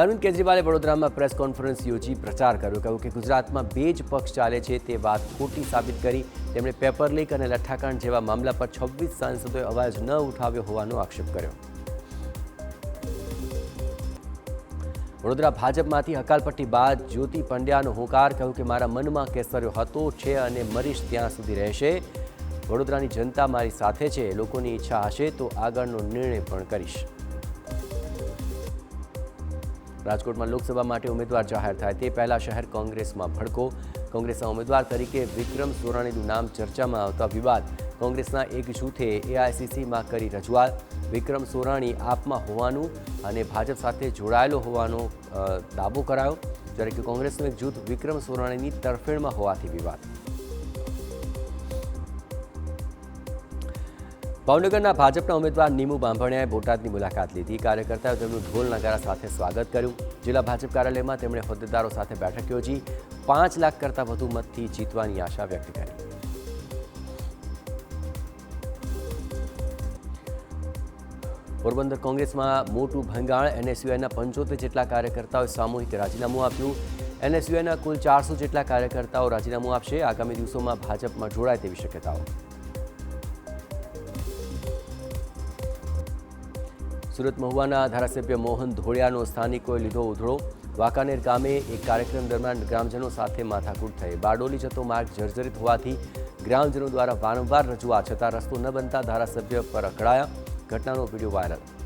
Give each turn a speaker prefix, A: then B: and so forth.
A: અરવિંદ કેજરીવાલે વડોદરામાં press conference યોજી પ્રચાર કર્યો. કહ્યું કે ગુજરાતમાં બે જ પક્ષ ચાલે છે તે વાત ખોટી સાબિત કરી. તેમણે પેપર લીક અને લઠ્ઠાકાંડ જેવા મામલા પર 26 સાંસદોએ અવાજ ન ઉઠાવ્યો હોવાનો આક્ષેપ કર્યો. વડોદરા ભાજપમાંથી હકાલપટ્ટી બાદ જ્યોતિ પંડ્યાનો હોંકાર. કહ્યું કે મારા મનમાં કેસર્યો હતો છે અને મરીશ ત્યાં સુધી રહેશે. વડોદરાની જનતા મારી સાથે છે. લોકોની ઈચ્છા હશે તો આગળનો નિર્ણય પણ કરીશ. રાજકોટમાં લોકસભા માટે ઉમેદવાર જાહેર થાય તે પહેલા શહેર કોંગ્રેસમાં ભડકો. કોંગ્રેસના ઉમેદવાર તરીકે વિક્રમ સોરાણીનું નામ ચર્ચામાં આવતા વિવાદ. કોંગ્રેસના એક જૂથે એઆઈસીસીમાં કરી રજૂઆત. વિક્રમ સોરાણી આપમાં હોવાનું અને ભાજપ સાથે જોડાયેલો હોવાનો દાવો કરાયો, જ્યારે કે કોંગ્રેસનું એક જૂથ વિક્રમ સોરાણીની તરફેણમાં હોવાથી વિવાદ. ભાવનગરના ભાજપના ઉમેદવાર નીમુ બાંભણિયાએ બોટાદની મુલાકાત લીધી. કાર્યકર્તાઓએ તેમનું ઢોલ નગારા સાથે સ્વાગત કર્યું. જિલ્લા ભાજપ કાર્યાલયમાં તેમણે હોદ્દેદારો સાથે બેઠક યોજી 5 લાખ કરતાં વધુ મતથી જીતવાની આશા વ્યક્ત કરી. પોરબંદર કોંગ્રેસમાં મોટું ભંગાણ. એનએસયુઆઈના 75 જેટલા કાર્યકર્તાઓએ સામૂહિક રાજીનામું આપ્યું. એનએસયુઆઈના કુલ 400 જેટલા કાર્યકર્તાઓ રાજીનામું આપશે. આગામી દિવસોમાં ભાજપમાં જોડાય તેવી શક્યતાઓ. સુરત મહુવાના ધારાસભ્ય મોહન ધોળિયાનો સ્થાનિકોએ લીધો ઉધળો. વાંકાનેર ગામે એક કાર્યક્રમ દરમિયાન ગ્રામજનો સાથે માથાકૂટ થઈ. બારડોલી જતો માર્ગ જર્જરિત હોવાથી ગ્રામજનો દ્વારા વારંવાર રજૂઆત છતાં રસ્તો ન બનતા ધારાસભ્ય પર અકળાયા. ઘટનાનો વિડીયો વાયરલ.